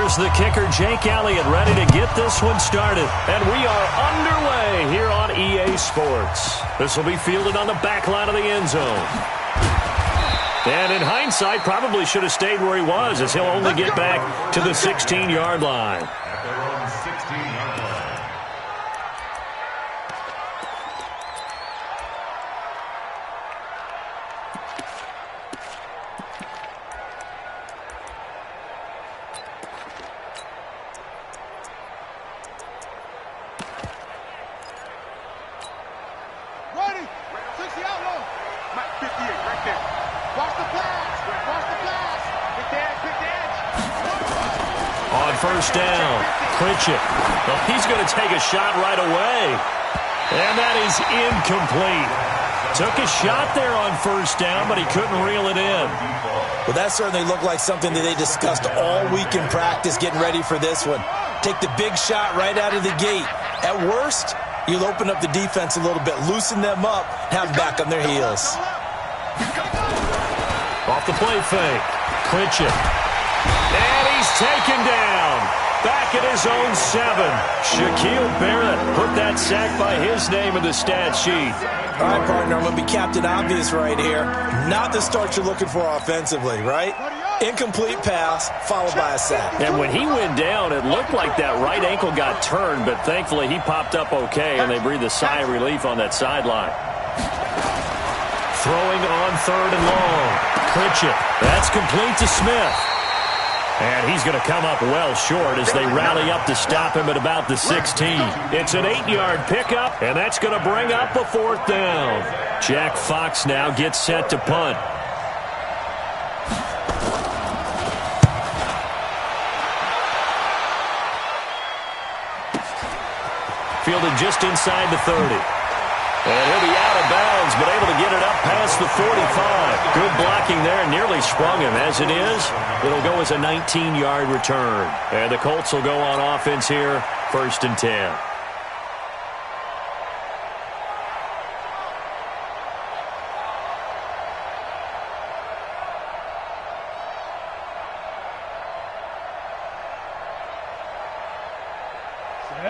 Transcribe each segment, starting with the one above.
Here's the kicker, Jake Elliott, ready to get this one started. And we are underway here on EA Sports. This will be fielded on the back line of the end zone. And in hindsight, probably should have stayed where he was, as he'll only get back to the 16-yard line. First down. Pritchett. Well, he's going to take a shot right away. And that is incomplete. Took a shot there on first down, but he couldn't reel it in. Well, that certainly looked like something that they discussed all week in practice getting ready for this one. Take the big shot right out of the gate. At worst, you'll open up the defense a little bit, loosen them up, have them back on their heels. Off the play fake. Pritchett. And he's taken down. Back at his own 7. Shaquille Barrett put that sack by his name in the stat sheet. All right, partner, I'm going to be Captain Obvious right here. Not the start you're looking for offensively, right? Incomplete pass, followed by a sack. And when he went down, it looked like that right ankle got turned, but thankfully he popped up okay, and they breathed a sigh of relief on that sideline. Throwing on 3rd and long. Pritchett. That's complete to Smith. And he's going to come up well short as they rally up to stop him at about the 16. It's an 8-yard pickup, and that's going to bring up a 4th down. Jack Fox now gets set to punt. Fielded just inside the 30. And he'll be out of bounds, but able to get it up past the 45. Good blocking there, nearly sprung him. As it is, it'll go as a 19-yard return. And the Colts will go on offense here, 1st and 10.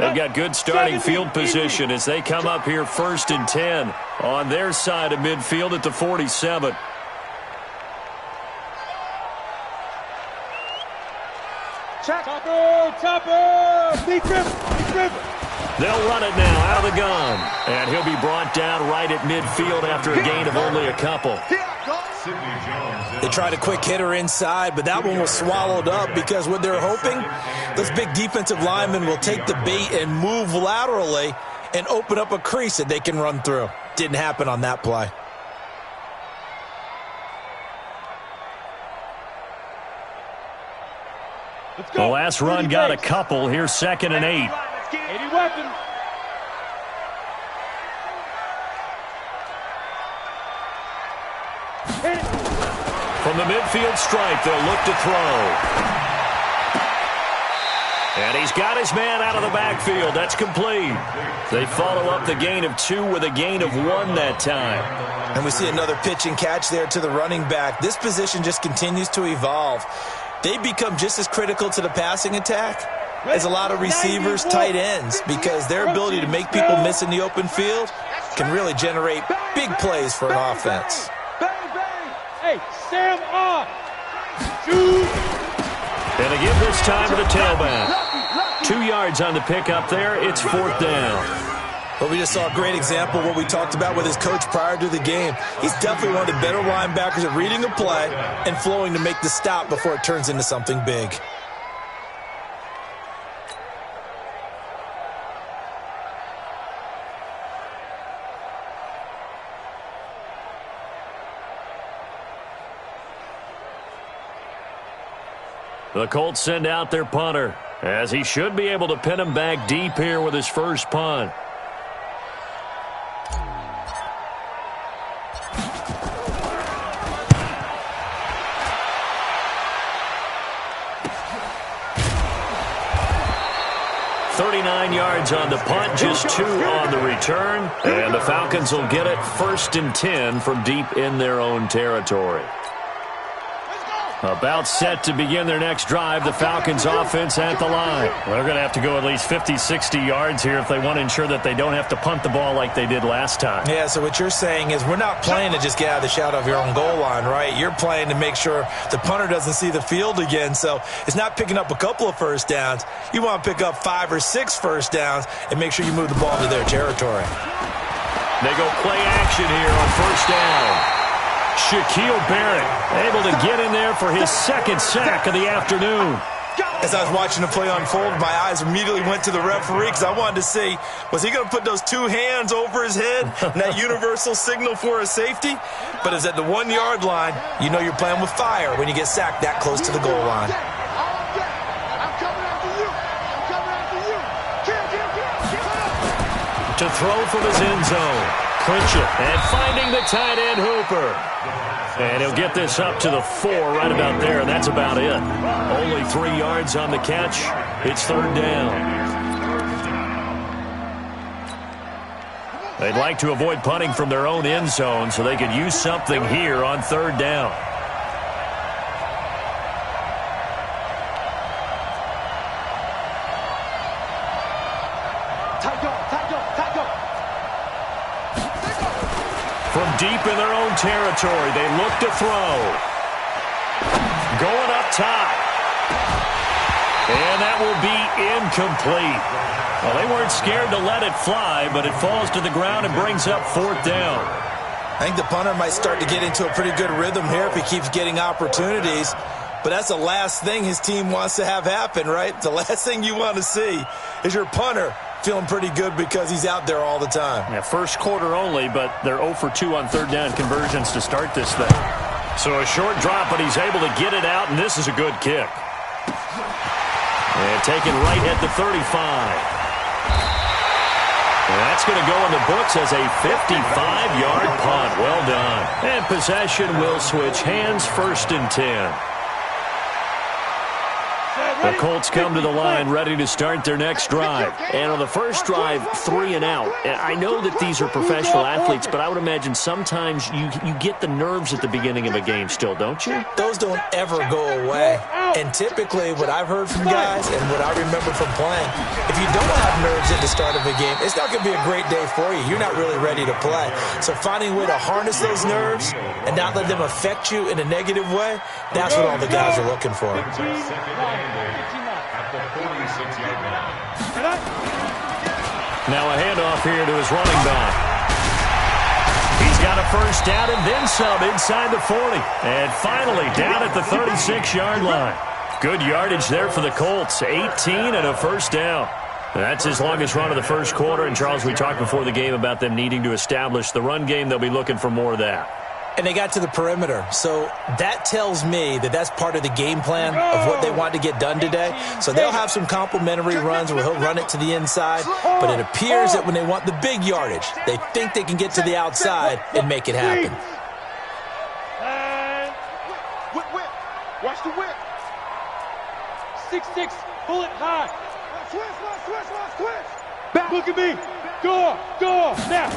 They've got good starting field position as they come up here 1st and 10 on their side of midfield at the 47. Chopper! Deep grip! They'll run it now out of the gun. And he'll be brought down right at midfield after a gain of only a couple. They tried a quick hitter inside, but that one was swallowed up because what they're hoping, those big defensive linemen will take the bait and move laterally and open up a crease that they can run through. Didn't happen on that play. The last run got a couple. Here's 2nd and 8. 80 weapons. From the midfield stripe, they'll look to throw. And he's got his man out of the backfield. That's complete. They follow up the gain of 2 with a gain of 1 that time. And we see another pitch and catch there to the running back. This position just continues to evolve. They become just as critical to the passing attack as a lot of receivers, tight ends, because their ability to make people miss in the open field can really generate big plays for an offense. Hey, Sam off. Shoot. And again this time to the tailback. 2 yards on the pickup there. It's 4th down. Well, we just saw a great example of what we talked about with his coach prior to the game. He's definitely one of the better linebackers at reading a play and flowing to make the stop before it turns into something big. The Colts send out their punter, as he should be able to pin him back deep here with his first punt. .39 yards on the punt, just 2 on the return. And the Falcons will get it 1st and 10 from deep in their own territory. About set to begin their next drive, the Falcons offense at the line. Well, they're going to have to go at least 50, 60 yards here if they want to ensure that they don't have to punt the ball like they did last time. Yeah, so what you're saying is we're not playing to just get out of the shadow of your own goal line, right? You're playing to make sure the punter doesn't see the field again. So it's not picking up a couple of first downs. You want to pick up 5 or 6 first downs and make sure you move the ball to their territory. They go play action here on first down. Shaquille Barrett able to get in there for his second sack of the afternoon. As I was watching the play unfold, my eyes immediately went to the referee because I wanted to see, was he going to put those 2 hands over his head and that universal signal for a safety? But it's at the 1-yard line. You know you're playing with fire when you get sacked that close to the goal line. To throw from his end zone. Pritchett and finding the tight end Hooper. And he'll get this up to the 4 right about there, and that's about it. Only 3 yards on the catch. It's third down. They'd like to avoid punting from their own end zone so they could use something here on third down. From deep in their own territory, they look to throw. Going up top. And that will be incomplete. Well, they weren't scared to let it fly, but it falls to the ground and brings up fourth down. I think the punter might start to get into a pretty good rhythm here if he keeps getting opportunities. But that's the last thing his team wants to have happen, right? The last thing you want to see is your punter feeling pretty good because he's out there all the time. Yeah, first quarter only, but they're 0 for 2 on third down conversions to start this thing. So a short drop, but he's able to get it out, and this is a good kick. And taken right at the 35. And that's going to go in the books as a 55-yard punt. Well done. And possession will switch hands, first and 10. The Colts come to the line ready to start their next drive. And on the first drive, 3 and out. And I know that these are professional athletes, but I would imagine sometimes you get the nerves at the beginning of a game still, don't you? Those don't ever go away. And typically what I've heard from guys and what I remember from playing, if you don't have nerves at the start of a game, it's not going to be a great day for you. You're not really ready to play. So finding a way to harness those nerves and not let them affect you in a negative way, that's what all the guys are looking for. Now a handoff here to his running back. He's got a first down and then some inside the 40. And finally down at the 36-yard line. Good yardage there for the Colts. 18 and a first down. That's his longest run of the first quarter. And, Charles, we talked before the game about them needing to establish the run game. They'll be looking for more of that. And they got to the perimeter. So that tells me that that's part of the game plan of what they want to get done today. So they'll have some complimentary runs where he'll run it to the inside. But it appears that when they want the big yardage, they think they can get to the outside and make it happen. And whip. Watch the whip. 6-6. Pull it high. Switch. Back. Look at me. Go. Now.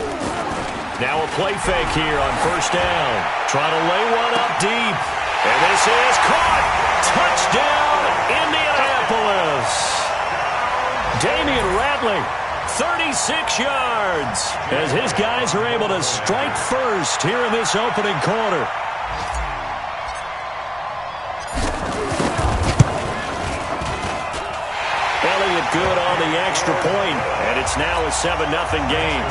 Now a play fake here on first down. Trying to lay one up deep. And this is caught. Touchdown, Indianapolis. Damian Ratley, 36 yards, as his guys are able to strike first here in this opening quarter. Elliott good on the extra point, and it's now a 7-0 game.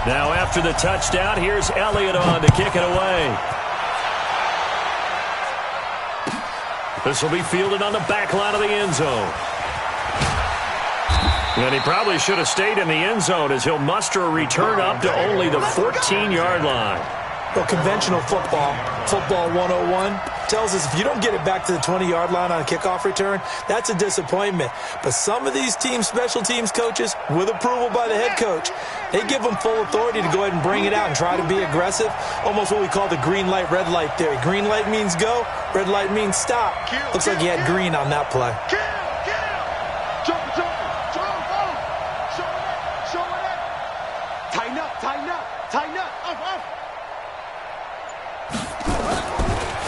Now after the touchdown, here's Elliott on to kick it away. This will be fielded on the back line of the end zone. And he probably should have stayed in the end zone as he'll muster a return up to only the 14-yard line. Well, conventional football 101, tells us if you don't get it back to the 20-yard line on a kickoff return, that's a disappointment. But some of these special teams coaches, with approval by the head coach, they give them full authority to go ahead and bring it out and try to be aggressive, almost what we call the green light, red light theory. Green light means go, red light means stop. Looks like he had green on that play.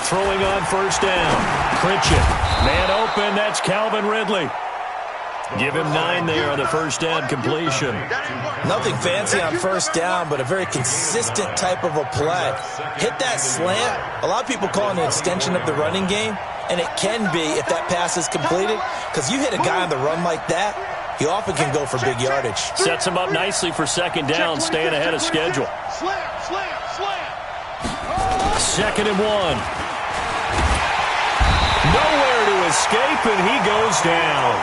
Throwing on first down. Pritchett. Man open, that's Calvin Ridley. Give him 9 there on the first down completion. Nothing fancy on first down, but a very consistent type of a play. Hit that slant. A lot of people call it an extension of the running game, and it can be if that pass is completed, because you hit a guy on the run like that, he often can go for big yardage. Sets him up nicely for second down, staying ahead of schedule. Second and 1. Nowhere to escape, and he goes down.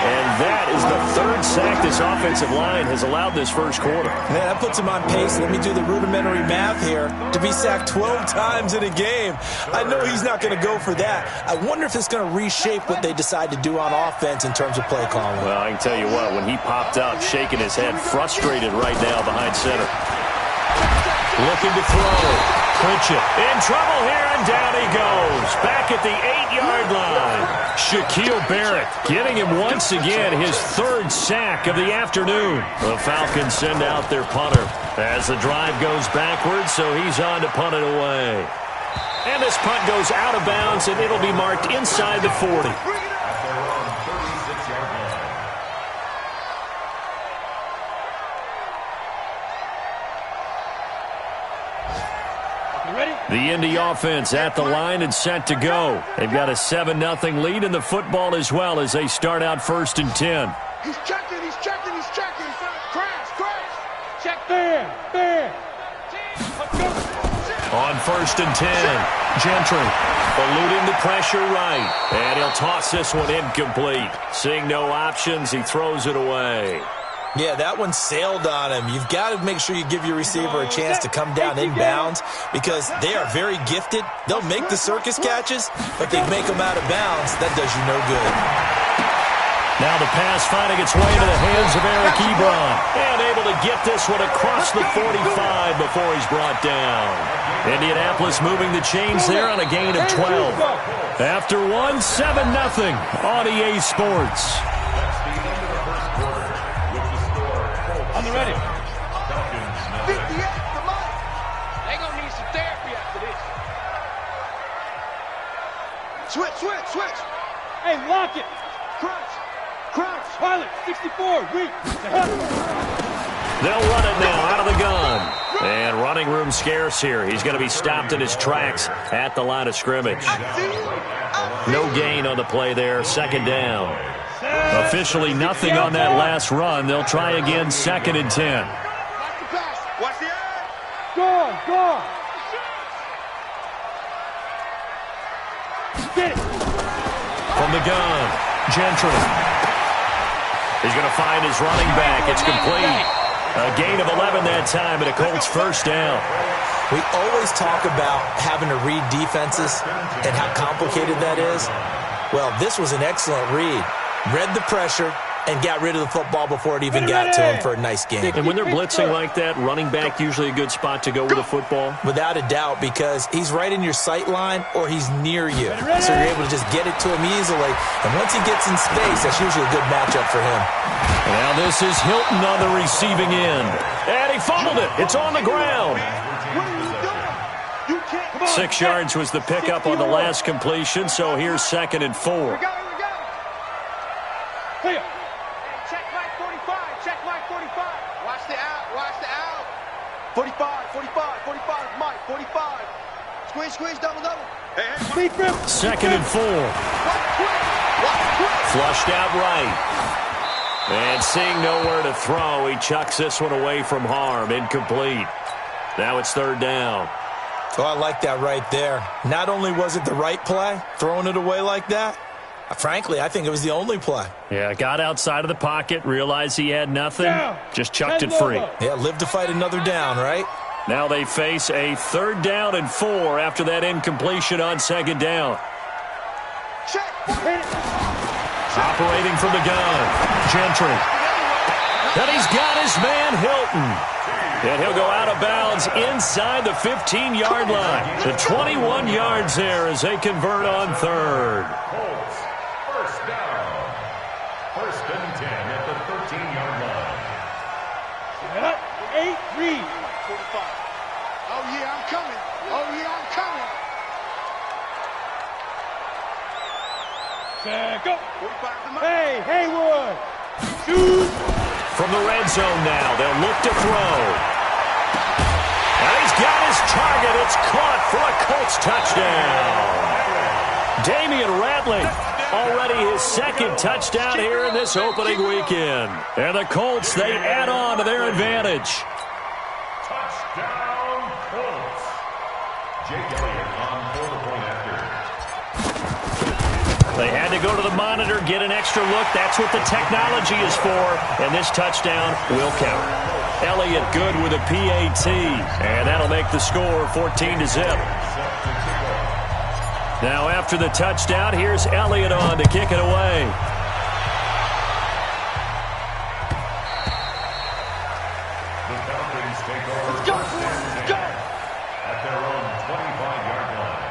And that is the third sack this offensive line has allowed this first quarter. Man, that puts him on pace. Let me do the rudimentary math here. To be sacked 12 times in a game. I know he's not going to go for that. I wonder if it's going to reshape what they decide to do on offense in terms of play calling. Well, I can tell you what, when he popped up, shaking his head, frustrated right now behind center. Looking to throw. Pritchett in trouble here, and down he goes. Back at the 8-yard line. Shaquille Barrett getting him once again his third sack of the afternoon. The Falcons send out their punter as the drive goes backwards, so he's on to punt it away. And this punt goes out of bounds, and it'll be marked inside the 40. The Indy offense at the line and set to go. They've got a 7-0 lead in the football as well as they start out first and 10. He's checking. Crash. Check there. On first and 10, Gentry eluding the pressure right. And he'll toss this one incomplete. Seeing no options, he throws it away. Yeah, that one sailed on him. You've got to make sure you give your receiver a chance to come down inbounds because they are very gifted. They'll make the circus catches, but they make them out of bounds. That does you no good. Now the pass finding its way to the hands of Eric Ebron. And able to get this one across the 45 before he's brought down. Indianapolis moving the chains there on a gain of 12. After one, 7-0 on EA Sports. On the ready. 58 for Mike. They gonna need some therapy after this. Switch. Hey, lock it. Crunch. Pilot, 64, weak. They'll run it now out of the gun. And running room scarce here. He's going to be stopped in his tracks at the line of scrimmage. No gain on the play there. Second down. Officially nothing on that last run. They'll try again, second and 10. Watch the eye. Go. Get it. From the gun, Gentry. He's going to find his running back. It's complete. A gain of 11 that time, and a Colts first down. We always talk about having to read defenses and how complicated that is. Well, this was an excellent read. Read the pressure and got rid of the football before it even got to him for a nice game. And when they're blitzing like that, running back usually a good spot to go with the football? Without a doubt, because he's right in your sight line or he's near you. So you're able to just get it to him easily. And once he gets in space, that's usually a good matchup for him. Now this is Hilton on the receiving end. And he fumbled it. It's on the ground. 6 yards was the pickup on the last completion, so here's second and 4. Clear. Check Mike 45. Watch the out. 45, Mike, 45. Squeeze, double. Speed grip. Second and 4. Flushed out right. And seeing nowhere to throw, he chucks this one away from harm. Incomplete. Now it's third down. Oh, I like that right there. Not only was it the right play, throwing it away like that, frankly, I think it was the only play. Yeah, got outside of the pocket, realized he had nothing, just chucked it free. Yeah, live to fight another down, right? Now they face a 3rd down and 4 after that incompletion on 2nd down. Operating from the gun, Gentry. And he's got his man, Hilton. And he'll go out of bounds inside the 15-yard line. The 21 yards there as they convert on 3rd. Colts, 1st down. 1st and 10 at the 13-yard line. 8-3. 45. Oh, yeah, I'm coming. Oh, yeah, I'm coming. Back up. 45 to my. Hey, Haywood. Shoot. From the red zone now, they'll look to throw. And he's got his target. It's caught for a Colts touchdown. Damian Ratley, already his 2nd touchdown here in this opening weekend. And the Colts, they add on to their advantage. Touchdown, Colts. Jake Elliott on for the point after. They had to go to the monitor, get an extra look. That's what the technology is for. And this touchdown will count. Elliott good with a PAT. And that'll make the score 14-0. Now after the touchdown, here's Elliott on to kick it away. The Falcons take over. Let's go! At their own 25-yard line.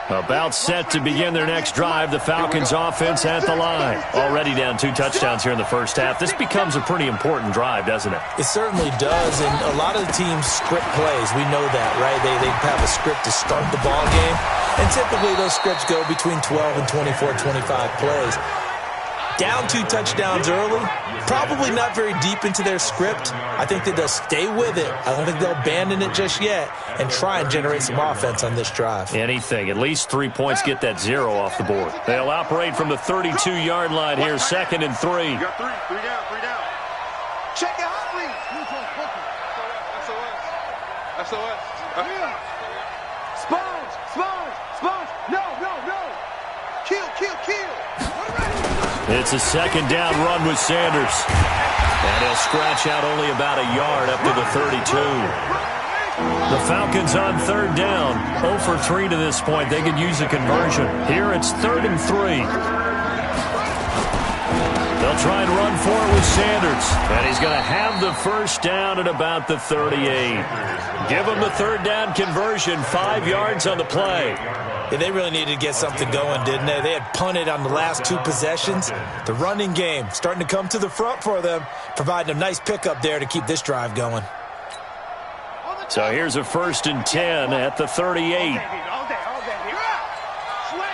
About set to begin their next drive. The Falcons offense at the line. Already down 2 touchdowns here in the first half. This becomes a pretty important drive, doesn't it? It certainly does, and a lot of the teams script plays. We know that, right? They have a script to start the ball game, and typically those scripts go between 12 and 24, 25 plays. Down 2 touchdowns early, probably not very deep into their script. I think that they'll stay with it. I don't think they'll abandon it just yet and try and generate some offense on this drive. Anything. At least 3 points get that 0 off the board. They'll operate from the 32-yard line here, 2nd and 3. You got 3 down, 3 down. Check it out, please. SOS. Sponge. No. Kill. It's a 2nd down run with Sanders. And he'll scratch out only about a yard up to the 32. The Falcons on 3rd down. 0 for 3 to this point. They could use a conversion. Here it's 3rd and 3. They'll try and run for it with Sanders. And he's going to have the 1st down at about the 38. Give him the 3rd down conversion. 5 yards on the play. Yeah, they really needed to get something going, didn't they? They had punted on the last 2 possessions. The running game starting to come to the front for them, providing a nice pickup there to keep this drive going. So here's a 1st and 10 at the 38. All day. Slam.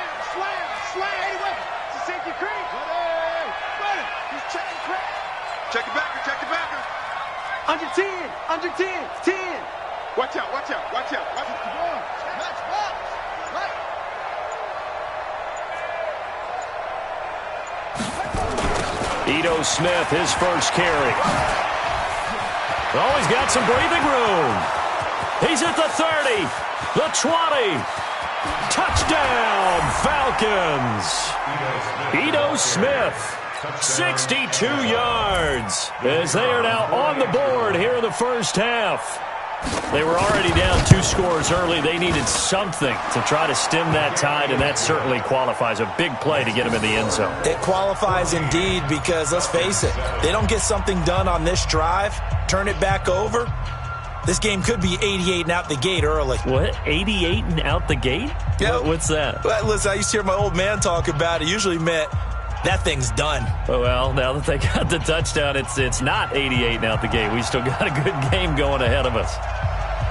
Anyway, it's a safety creep. Just check the backer. Under 10. 10. Watch out. Come on. Match box. Right. Ito Smith, his first carry. Oh, he's got some breathing room. He's at the 30, the 20. Touchdown, Falcons. Ito Smith, 62 yards, as they are now on the board here in the first half. They were already down 2 scores early. They needed something to try to stem that tide, and that certainly qualifies. A big play to get them in the end zone. It qualifies indeed because, let's face it, they don't get something done on this drive, turn it back over, this game could be 88 and out the gate early. What? 88 and out the gate? Yeah. What's that? Well, listen, I used to hear my old man talk about it. Usually meant that thing's done. Well, now that they got the touchdown, it's not 88 and out the gate. We still got a good game going ahead of us.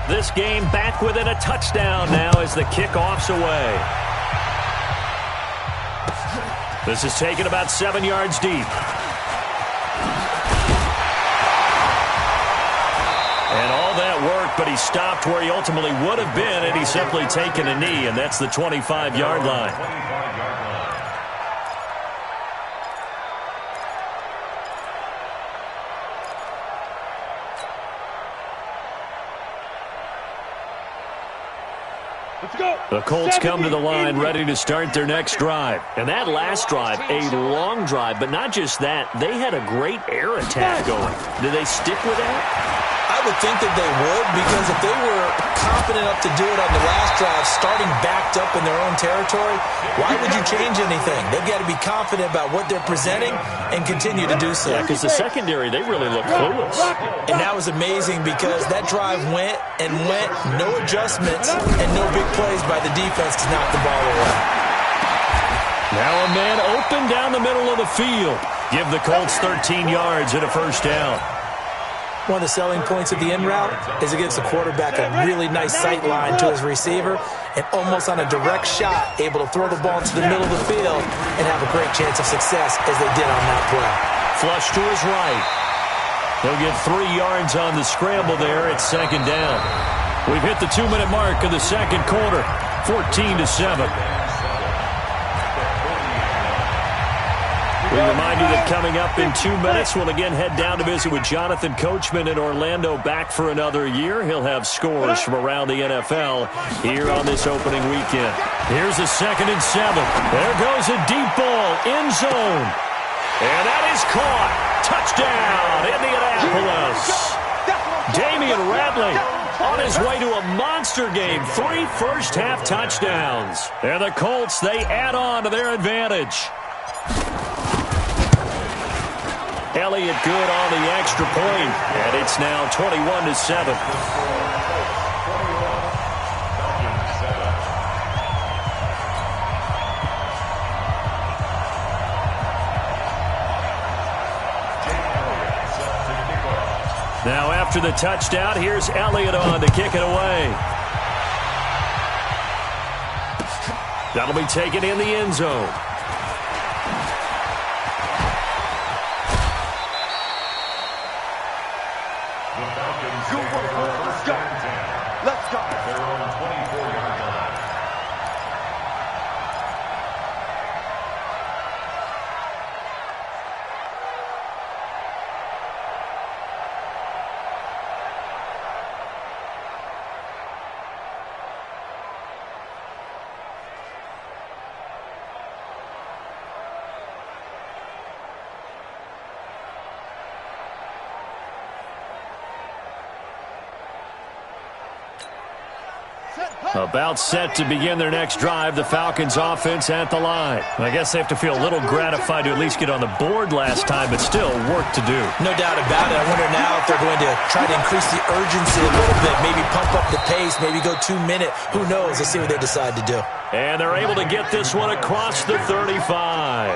This game back within a touchdown now as the kickoff's away. This is taken about 7 yards deep. And all that work, but he stopped where he ultimately would have been, and he's simply taken a knee, and that's the 25-yard line. The Colts come to the line ready to start their next drive. And that last drive, a long drive, but not just that. They had a great air attack going. Do they stick with that? I would think that they would, because if they were confident enough to do it on the last drive, starting backed up in their own territory, why would you change anything? They've got to be confident about what they're presenting and continue to do so. Yeah, because the secondary, they really look clueless. And that was amazing because that drive went and went, no adjustments, and no big plays by the defense to knock the ball away. Now a man open down the middle of the field. Give the Colts 13 yards and a first down. One of the selling points of the in route is it gives the quarterback a really nice sight line to his receiver and almost on a direct shot able to throw the ball into the middle of the field and have a great chance of success as they did on that play. Flush to his right. He'll get 3 yards on the scramble there at second down. We've hit the 2-minute mark of the second quarter, 14-7. We remind you that coming up in 2 minutes, we'll again head down to visit with Jonathan Coachman in Orlando, back for another year. He'll have scores from around the NFL here on this opening weekend. Here's a 2nd and 7. There goes a deep ball, end zone. And that is caught. Touchdown, Indianapolis. Damian Radley on his way to a monster game. 3 first-half touchdowns. And the Colts, they add on to their advantage. Elliott good on the extra point, and it's now 21-7. Now after the touchdown, here's Elliott on to kick it away. That'll be taken in the end zone. About set to begin their next drive, the Falcons offense at the line. I guess they have to feel a little gratified to at least get on the board last time, but still work to do. No doubt about it. I wonder now if they're going to try to increase the urgency a little bit, maybe pump up the pace, maybe go 2-minute. Who knows? Let's see what they decide to do. And they're able to get this one across the 35.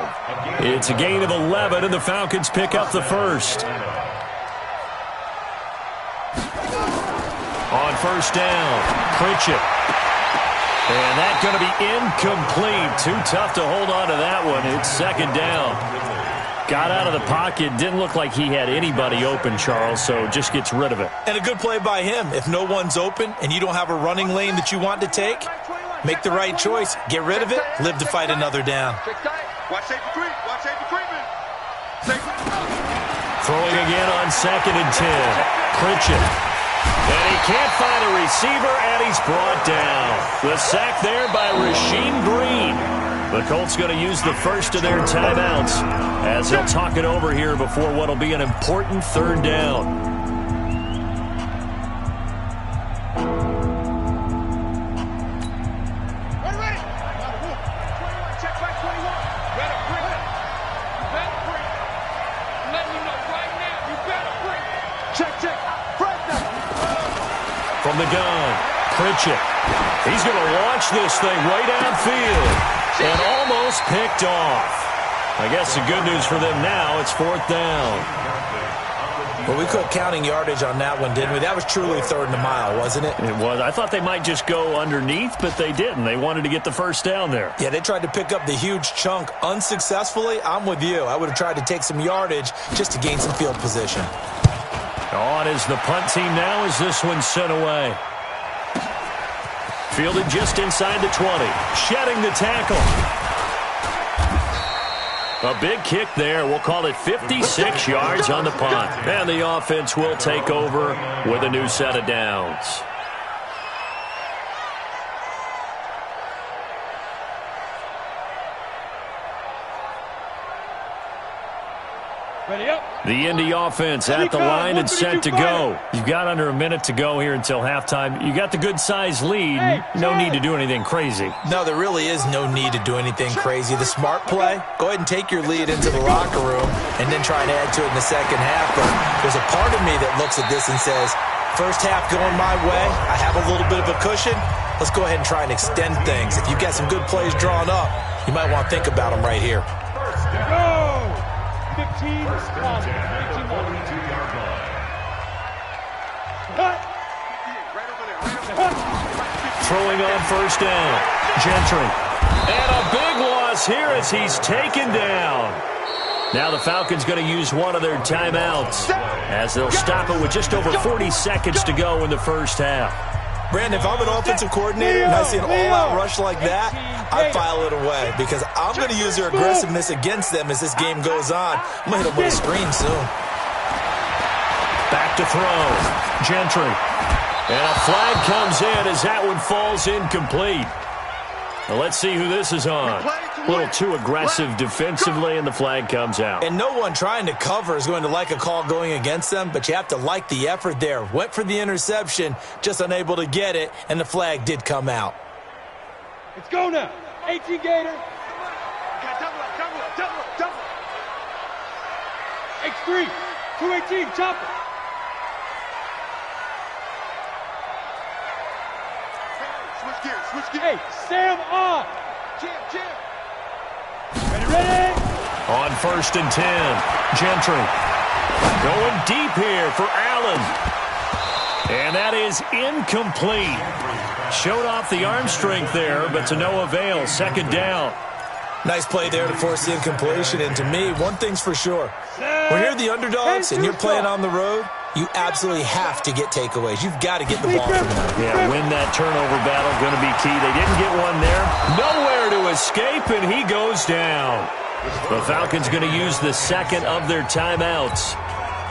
It's a gain of 11, and the Falcons pick up the first. On first down, Pritchett. And that's going to be incomplete. Too tough to hold on to that one. It's second down. Got out of the pocket. Didn't look like he had anybody open, Charles, so just gets rid of it. And a good play by him. If no one's open and you don't have a running lane that you want to take, make the right choice. Get rid of it. Live to fight another down. Watch safety creep. Watch safety creeping. Throwing again on 2nd and 10. Pritchett. And he can't find a receiver, and he's brought down. The sack there by Rasheem Green. The Colts going to use the first of their timeouts as they'll talk it over here before what will be an important third down. From the gun, Pritchett. He's going to launch this thing way downfield and almost picked off. I guess the good news for them now, it's 4th down. Well, we quit counting yardage on that one, didn't we? That was truly 3rd and a mile, wasn't it? It was. I thought they might just go underneath, but they didn't. They wanted to get the first down there. Yeah, they tried to pick up the huge chunk unsuccessfully. I'm with you. I would have tried to take some yardage just to gain some field position. On is the punt team now as this one's sent away. Fielded just inside the 20. Shedding the tackle. A big kick there. We'll call it 56 yards on the punt. And the offense will take over with a new set of downs. Ready up. The Indy offense at the line and set to go. You've got under a minute to go here until halftime. You got the good-sized lead. No need to do anything crazy. No, there really is no need to do anything crazy. The smart play, go ahead and take your lead into the locker room and then try and add to it in the second half. But there's a part of me that looks at this and says, first half going my way, I have a little bit of a cushion. Let's go ahead and try and extend things. If you've got some good plays drawn up, you might want to think about them right here. Go! 15, 42-yard line. Throwing on first down. Gentry. And a big loss here as he's taken down. Now the Falcons going to use one of their timeouts as they'll stop it with just over 40 seconds to go in the first half. Brandon, if I'm an offensive coordinator and I see an all-out rush like that, I file it away because I'm going to use their aggressiveness against them as this game goes on. I'm going to hit them with a screen soon. Back to throw. Gentry. And a flag comes in as that one falls incomplete. Well, let's see who this is on. A little too aggressive defensively, and the flag comes out. And no one trying to cover is going to like a call going against them, but you have to like the effort there. Went for the interception, just unable to get it, and the flag did come out. Let's go now. 18 Gator. Double. X3. 218. Chopper. Switch gears. Hey, Sam on. Jam. Ready. On first and 10, Gentry. Going deep here for Allen. And that is incomplete. Showed off the arm strength there, but to no avail. Second down. Nice play there to force the incompletion. And to me, one thing's for sure. When you're the underdogs and you're playing on the road, you absolutely have to get takeaways. You've got to get the ball from them. Yeah, win that turnover battle, going to be key. They didn't get one there. Nowhere to escape, and he goes down. The Falcons going to use the second of their timeouts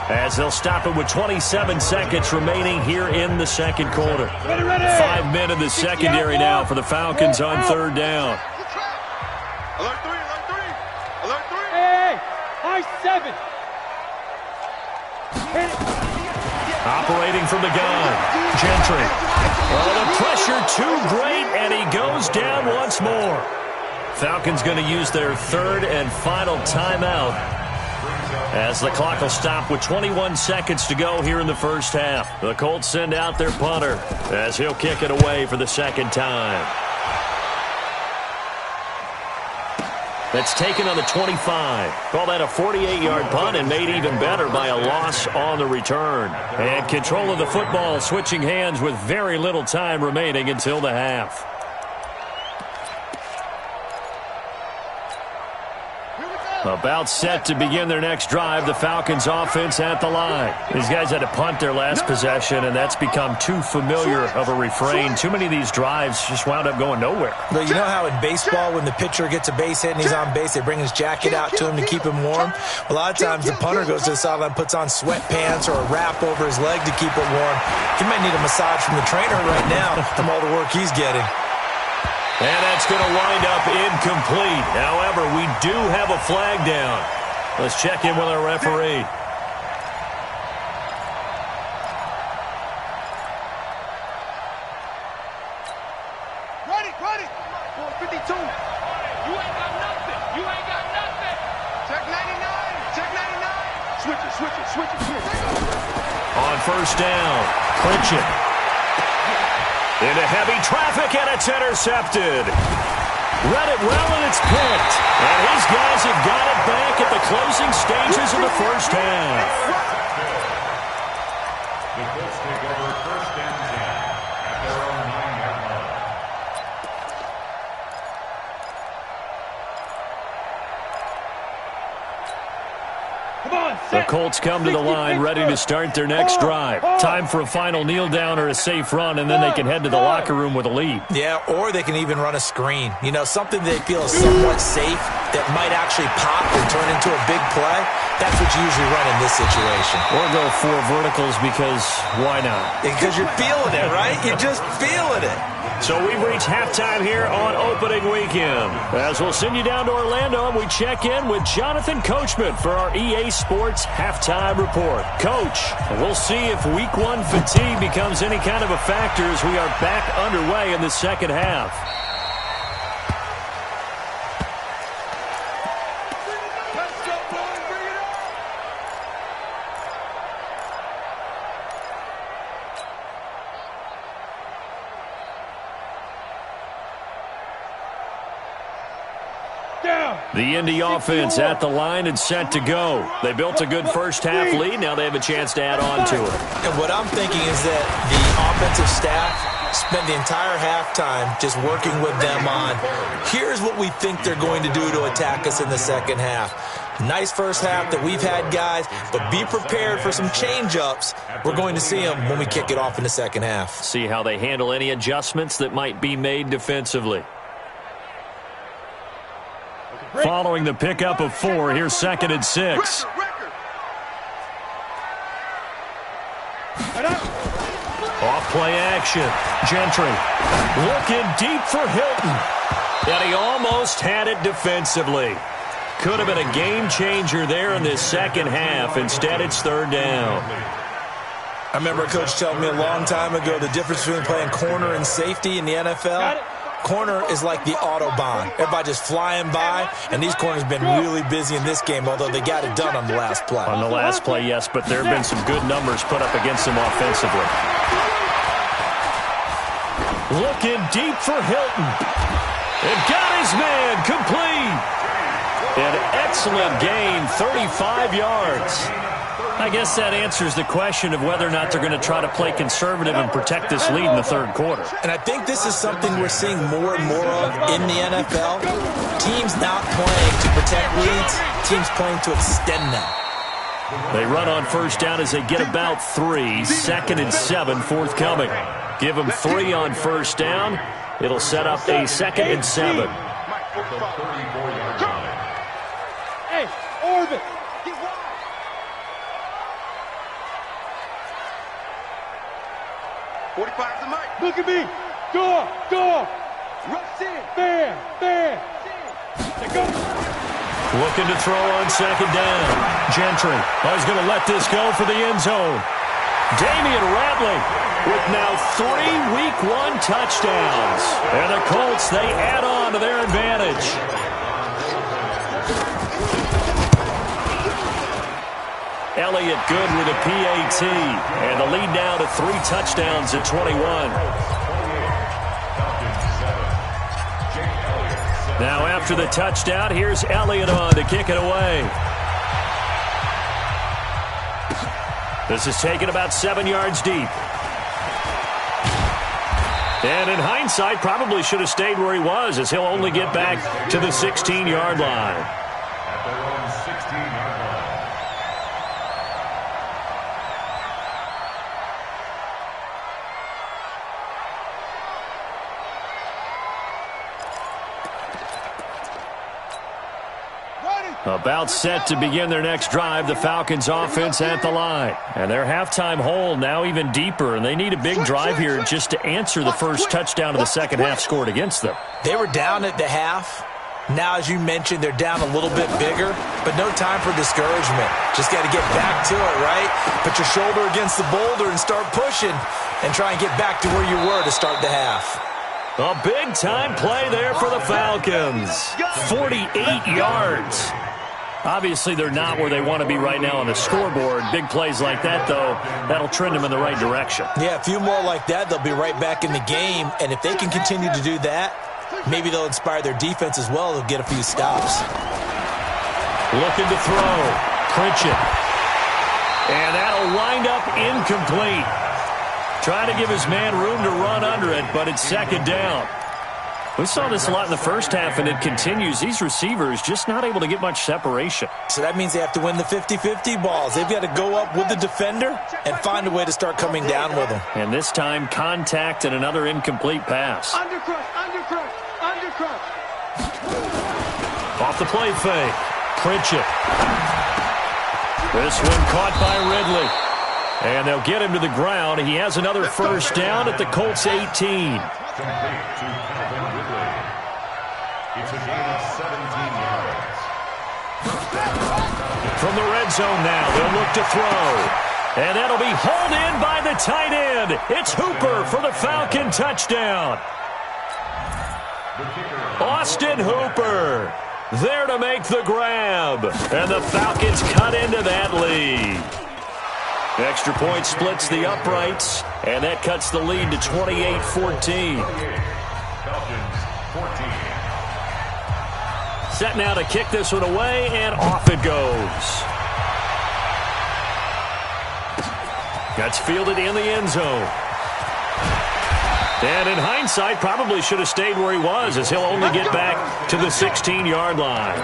as they'll stop it with 27 seconds remaining here in the second quarter. 5 men in the secondary now for the Falcons on third down. Alert 3. Hey, high 7. Hit it. Operating from the gun, Gentry. Oh, the pressure too great, and he goes down once more. Falcons going to use their third and final timeout as the clock will stop with 21 seconds to go here in the first half. The Colts send out their punter as he'll kick it away for the second time. That's taken on the 25. Call that a 48-yard punt and made even better by a loss on the return. And control of the football switching hands with very little time remaining until the half. About set to begin their next drive, the Falcons offense at the line. These guys had to punt their last possession, and that's become too familiar of a refrain. Too many of these drives just wound up going nowhere. But you know how in baseball, when the pitcher gets a base hit and he's on base, they bring his jacket out to him to keep him warm? A lot of times the punter goes to the sideline, puts on sweatpants or a wrap over his leg to keep it warm. He might need a massage from the trainer right now from all the work he's getting. And that's going to wind up incomplete. However, we do have a flag down. Let's check in with our referee. Ready. 452. You ain't got nothing. Check 99. Switch it. On first down, Pritchett. Into heavy traffic, and it's intercepted. Read it well, and it's picked. And his guys have got it back at the closing stages of the first half. The Colts take over first and 10 at their own 9-yard line. The Colts come to the line ready to start their next drive. Time for a final kneel down or a safe run, and then they can head to the locker room with a lead. Yeah, or they can even run a screen. You know, something they feel is somewhat safe that might actually pop and turn into a big play, that's what you usually run in this situation. Or go 4 verticals because why not? Because you're feeling it, right? You're just feeling it. So we've reached halftime here on opening weekend. As we'll send you down to Orlando, and we check in with Jonathan Coachman for our EA Sports Halftime Report. Coach, we'll see if Week 1 fatigue becomes any kind of a factor as we are back underway in the second half. The Indy offense at the line and set to go. They built a good first-half lead. Now they have a chance to add on to it. And what I'm thinking is that the offensive staff spent the entire halftime just working with them on, here's what we think they're going to do to attack us in the second half. Nice first half that we've had, guys, but be prepared for some change-ups. We're going to see them when we kick it off in the second half. See how they handle any adjustments that might be made defensively. Following the pickup of 4, here's 2nd and 6. Off play action. Gentry looking deep for Hilton. And he almost had it defensively. Could have been a game changer there in this second half. Instead, it's 3rd down. I remember a coach telling me a long time ago the difference between playing corner and safety in the NFL. Corner is like the Autobahn. Everybody just flying by, and these corners have been really busy in this game, although they got it done on the last play. On the last play, yes, but there have been some good numbers put up against them offensively. Looking deep for Hilton. And got his man complete. An excellent gain, 35 yards. I guess that answers the question of whether or not they're going to try to play conservative and protect this lead in the 3rd quarter. And I think this is something we're seeing more and more of in the NFL. Teams not playing to protect leads, teams playing to extend them. They run on 1st down as they get about 3. 2nd and 7 forthcoming. Give them 3 on 1st down. It'll set up a 2nd and 7. Hey, Orbit. 45 to Mike. Look at me. Door. Rush in. Fair. They go. Looking to throw on 2nd down. Gentry. He's going to let this go for the end zone. Damian Ratley with now 3 Week 1 touchdowns. And the Colts, they add on to their advantage. Elliott good with a PAT. And the lead now to 3 touchdowns at 21. Now after the touchdown, here's Elliott on to kick it away. This is taken about 7 yards deep. And in hindsight, probably should have stayed where he was, as he'll only get back to the 16-yard line. At their own 16-yard line. About set to begin their next drive, the Falcons offense at the line. And their halftime hole now even deeper, and they need a big drive here just to answer the first touchdown of the second half scored against them. They were down at the half. Now, as you mentioned, they're down a little bit bigger, but no time for discouragement. Just got to get back to it, right? Put your shoulder against the boulder and start pushing and try and get back to where you were to start the half. A big-time play there for the Falcons. 48 yards. Obviously, they're not where they want to be right now on the scoreboard. Big plays like that, though, that'll trend them in the right direction. Yeah, a few more like that, they'll be right back in the game. And if they can continue to do that, maybe they'll inspire their defense as well. They'll get a few stops. Looking to throw. Pritchett. And that'll wind up incomplete. Trying to give his man room to run under it, but it's second down. We saw this a lot in the first half, and it continues. These receivers just not able to get much separation. So that means they have to win the 50-50 balls. They've got to go up with the defender and find a way to start coming down with them. And this time, contact and another incomplete pass. Undercrush. Off off the play fake. Pritchett. This one caught by Ridley. And they'll get him to the ground. He has another first down at the Colts 18. Complete to Calvin Ridley. It's a gain of 17 yards. From the red zone now, they'll look to throw. And that'll be hauled in by the tight end. It's Hooper for the Falcon touchdown. Austin Hooper there to make the grab. And the Falcons cut into that lead. Extra point splits the uprights, and that cuts the lead to 28-14. Falcons 14. Set now to kick this one away, and off it goes. That's fielded in the end zone. And in hindsight, probably should have stayed where he was, as he'll only get back to the 16-yard line.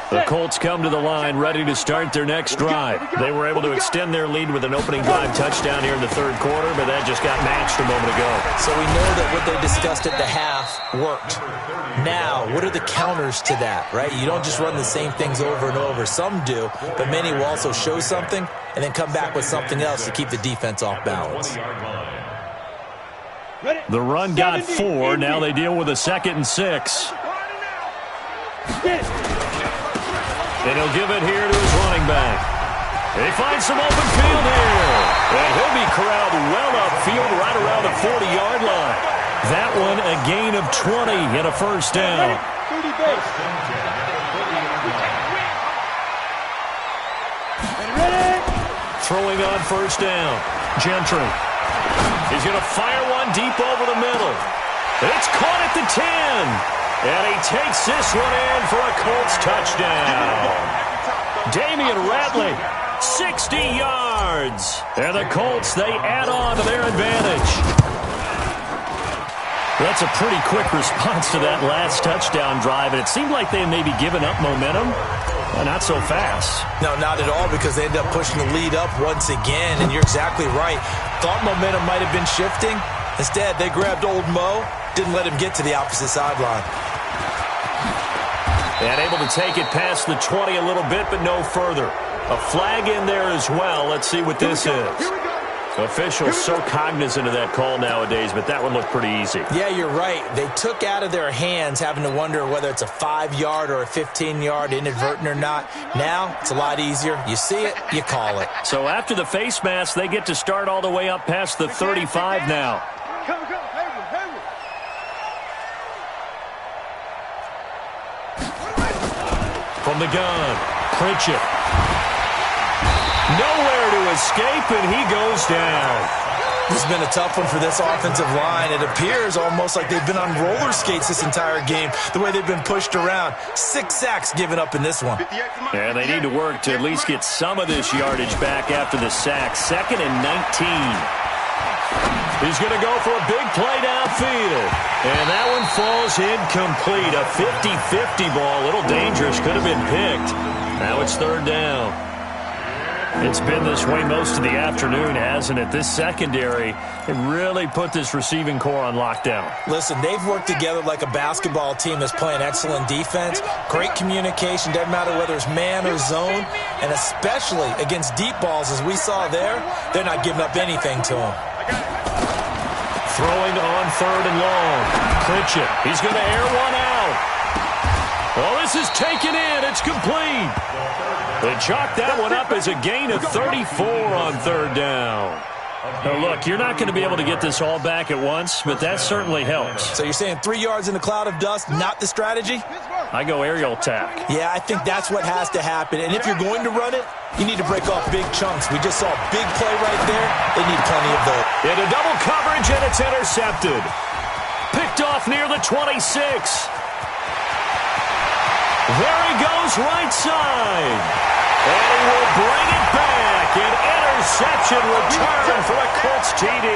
The Colts come to the line ready to start their next drive. They were able to extend their lead with an opening drive touchdown here in the third quarter, but that just got matched a moment ago. So we know that what they discussed at the half worked. Now, what are the counters to that, right? You don't just run the same things over and over. Some do, but many will also show something and then come back with something else to keep the defense off balance. The run got 4. Now they deal with a 2nd and 6. And he'll give it here to his running back. He finds some open field here. And he'll be corralled well upfield right around the 40-yard line. That one a gain of 20 and a first down. Throwing on first down. Gentry. He's going to fire one deep over the middle. It's caught at the 10. And he takes this one in for a Colts touchdown. Damian Ratley, 60 yards. And the Colts, they add on to their advantage. That's a pretty quick response to that last touchdown drive, and it seemed like they may be giving up momentum. Not so fast. No, not at all, because they end up pushing the lead up once again, and you're exactly right. Thought momentum might have been shifting. Instead, they grabbed old Mo, didn't let him get to the opposite sideline. And able to take it past the 20 a little bit, but no further. A flag in there as well. Let's see what this is. Officials so cognizant of that call nowadays, but that one looked pretty easy. Yeah, you're right. They took out of their hands having to wonder whether it's a 5-yard or a 15-yard, inadvertent or not. Now, it's a lot easier. You see it, you call it. So after the face mask, they get to start all the way up past the 35 now. From the gun, Pritchett. Nowhere to escape, and he goes down. This has been a tough one for this offensive line. It appears almost like they've been on roller skates this entire game, the way they've been pushed around. 6 sacks given up in this one. And they need to work to at least get some of this yardage back after the sack. 2nd and 19. He's going to go for a big play downfield. And that one falls incomplete. A 50-50 ball. A little dangerous. Could have been picked. Now it's 3rd down. It's been this way most of the afternoon, hasn't it? This secondary, it really put this receiving core on lockdown. Listen, they've worked together like a basketball team that's playing excellent defense. Great communication. Doesn't matter whether it's man or zone. And especially against deep balls, as we saw there, they're not giving up anything to them. Throwing on 3rd and long. Pritchett. He's going to air one out. Oh, this is taken in. It's complete. They chalk that one up as a gain of 34 on 3rd down. Now, look, you're not going to be able to get this all back at once, but that certainly helps. So you're saying 3 yards in a cloud of dust, not the strategy? I go aerial attack. Yeah, I think that's what has to happen. And if you're going to run it, you need to break off big chunks. We just saw a big play right there. They need plenty of those. Into double coverage, and it's intercepted. Picked off near the 26. There he goes, right side. And he will bring it back. An interception return for a Colts TD.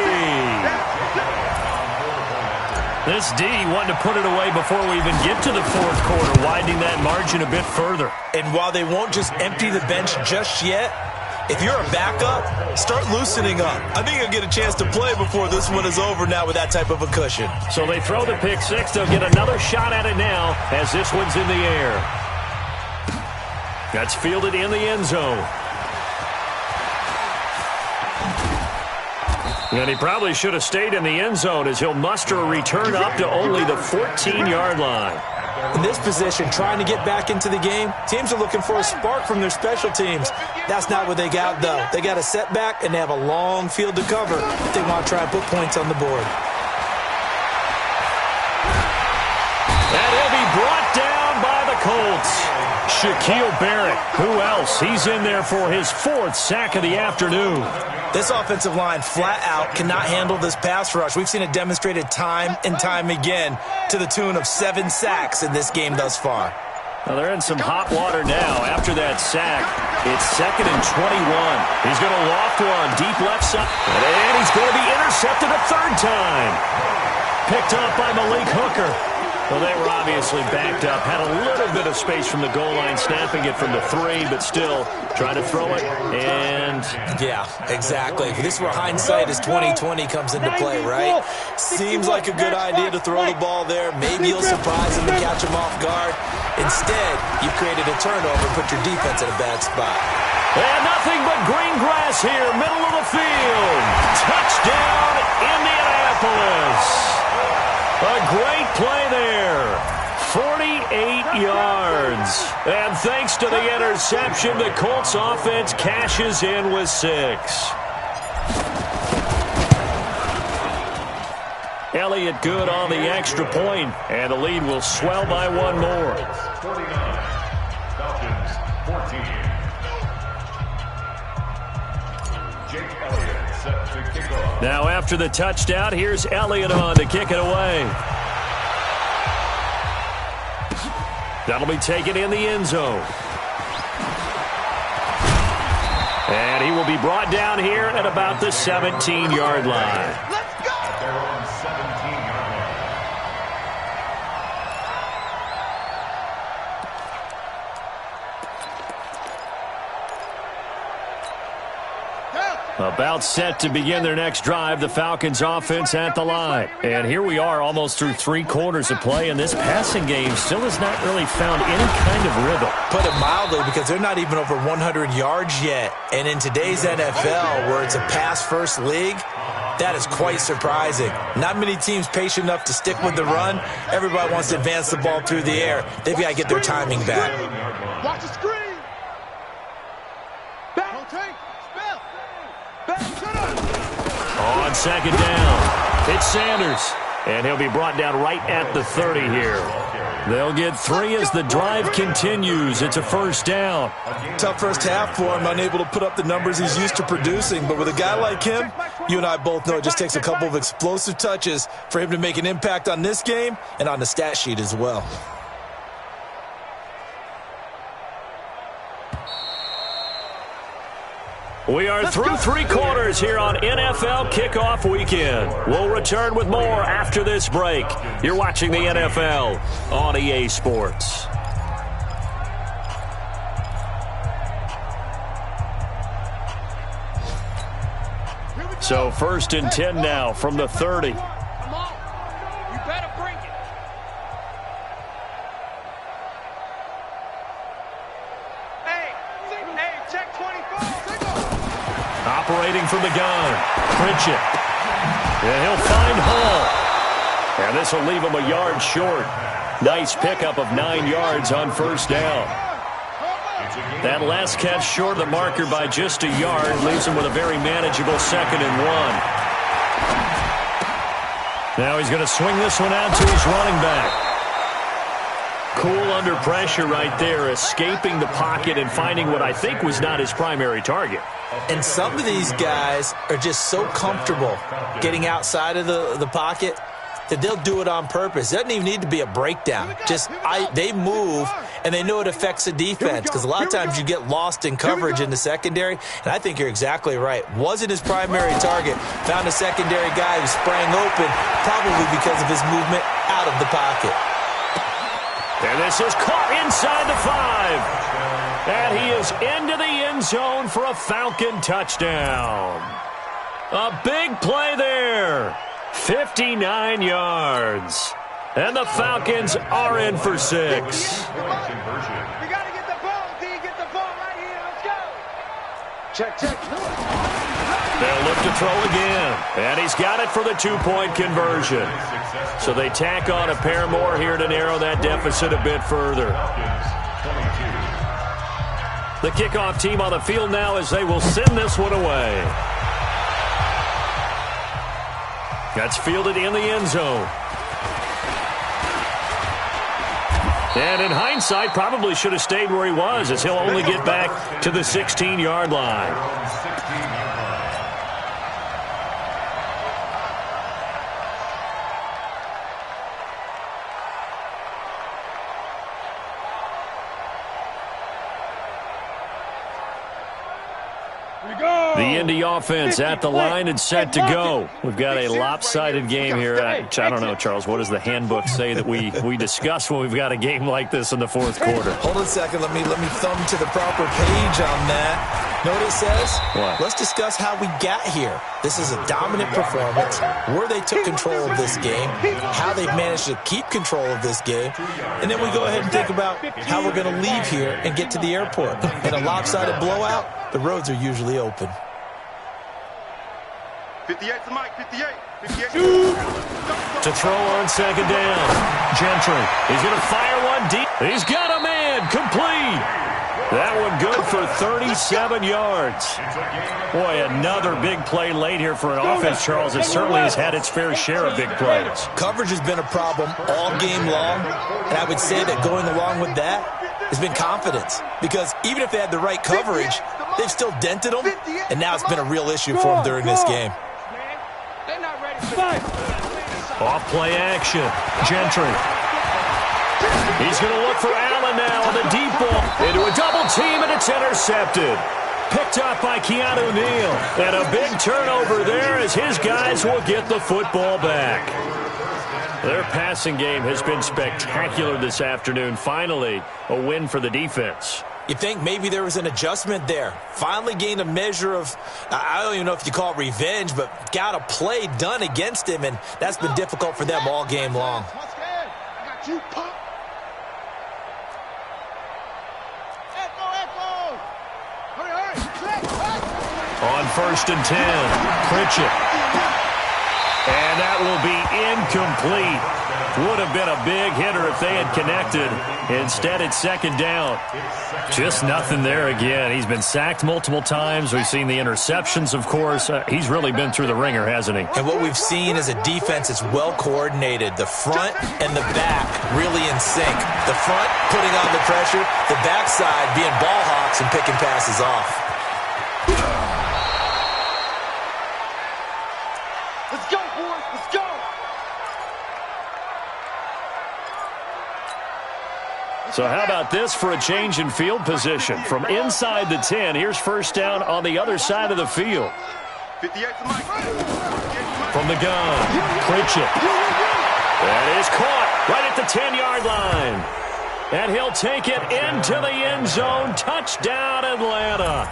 This D wanting to put it away before we even get to the fourth quarter, widening that margin a bit further. And while they won't just empty the bench just yet, if you're a backup, start loosening up. I think you'll get a chance to play before this one is over now with that type of a cushion. So they throw the pick six. They'll get another shot at it now as this one's in the air. That's fielded in the end zone. And he probably should have stayed in the end zone as he'll muster a return up to only the 14-yard line. In this position, trying to get back into the game, teams are looking for a spark from their special teams. That's not what they got, though. They got a setback, and they have a long field to cover if they want to try and put points on the board. And he'll be brought down by the Colts. Shaquille Barrett, who else? He's in there for his fourth sack of the afternoon. This offensive line flat out cannot handle this pass rush. We've seen it demonstrated time and time again to the tune of 7 sacks in this game thus far. Well, they're in some hot water now. After that sack, it's 2nd and 21. He's going to loft one deep left side. And he's going to be intercepted a third time. Picked up by Malik Hooker. Well, they were obviously backed up. Had a little bit of space from the goal line, snapping it from the 3, but still trying to throw it. And yeah, exactly. This is where hindsight is 20/20 comes into play, right? Seems like a good idea to throw the ball there. Maybe you'll surprise him and catch him off guard. Instead, you created a turnover and put your defense in a bad spot. And nothing but green grass here, middle of the field. Touchdown, Indianapolis. A great play there. 48 yards. And thanks to the interception, the Colts offense cashes in with 6. Elliott good on the extra point, and the lead will swell by one more. 49, Falcons 14. Jake Elliott set to kick off. Now after the touchdown, here's Elliott on to kick it away. That'll be taken in the end zone. And he will be brought down here at about the 17-yard line. Let's go! At their own 17-yard line. About set to begin their next drive, the Falcons offense at the line. And here we are almost through 3 quarters of play, and this passing game still has not really found any kind of rhythm. Put it mildly, because they're not even over 100 yards yet. And in today's NFL, where it's a pass-first league, that is quite surprising. Not many teams patient enough to stick with the run. Everybody wants to advance the ball through the air. They've got to get their timing back. Watch the screen. Back. On second down, it's Sanders, and he'll be brought down right at the 30 here. They'll get 3 as the drive continues. It's a first down. Tough first half for him, unable to put up the numbers he's used to producing. But with a guy like him, you and I both know it just takes a couple of explosive touches for him to make an impact on this game and on the stat sheet as well. We are through 3 quarters here on NFL Kickoff Weekend. We'll return with more after this break. You're watching the NFL on EA Sports. So 1st and 10 now from the 30. Come on. You better bring it. Hey, check 24. Operating from the gun, Pritchett. And he'll find Hall. And this will leave him a yard short. Nice pickup of 9 yards on first down. That last catch short of the marker by just a yard leaves him with a very manageable 2nd and 1. Now he's going to swing this one out to his running back. Cool under pressure right there, escaping the pocket and finding what I think was not his primary target. And some of these guys are just so comfortable getting outside of the pocket that they'll do it on purpose. It doesn't even need to be a breakdown. Just they move and they know it affects the defense because a lot of times you get lost in coverage in the secondary, and I think you're exactly right. Wasn't his primary target. Found a secondary guy who sprang open, probably because of his movement out of the pocket. And this is caught inside the 5. And he is into the end zone for a Falcon touchdown. A big play there. 59 yards. And the Falcons are in for 6. We got to get the ball, D. Get the ball right here. Let's go. Check. They'll look to throw again. And he's got it for the 2-point conversion. So they tack on a pair more here to narrow that deficit a bit further. The kickoff team on the field now as they will send this one away. That's fielded in the end zone. And in hindsight, probably should have stayed where he was, as he'll only get back to the 16-yard line. The Indy offense at the line and set to go. We've got a lopsided game here. I don't know, Charles, what does the handbook say that we discuss when we've got a game like this in the fourth quarter? Hold on a second. Let me thumb to the proper page on that. Know what it says? What? Let's discuss how we got here. This is a dominant performance, where they took control of this game, how they've managed to keep control of this game, and then we go ahead and think about how we're going to leave here and get to the airport. In a lopsided blowout, the roads are usually open. 58 to Mike, 58. 58. To throw on second down. Gentry. He's going to fire one deep. He's got a man. Complete. That one good for 37 yards. Boy, another big play late here for an offense, Charles. It certainly has had its fair share of big plays. Coverage has been a problem all game long, and I would say that going along with that has been confidence. Because even if they had the right coverage, they've still dented them, and now it's been a real issue for them during this game. They're not ready for Off play action. Gentry. He's going to look for Allen now on the deep ball. Into a double team, and it's intercepted. Picked up by Keanu Neal. And a big turnover there as his guys will get the football back. Their passing game has been spectacular this afternoon. Finally, a win for the defense. You think maybe there was an adjustment there. Finally gained a measure of, I don't even know if you call it revenge, but got a play done against him, and that's been difficult for them all game long. I got you, Pop. Echo. Hurry. On 1st and 10, Pritchett. And that will be incomplete. Would have been a big hitter if they had connected. Instead, it's second down. Just nothing there again. He's been sacked multiple times. We've seen the interceptions, of course. He's really been through the ringer, hasn't he? And what we've seen is a defense that's well coordinated. The front and the back really in sync. The front putting on the pressure, the backside being ball hawks and picking passes off. Let's go, boys. Let's go. So how about this for a change in field position? From inside the 10, here's first down on the other side of the field. 58 to Mike. From the gun, Pritchett. That is caught right at the 10-yard line. And he'll take it into the end zone. Touchdown, Atlanta.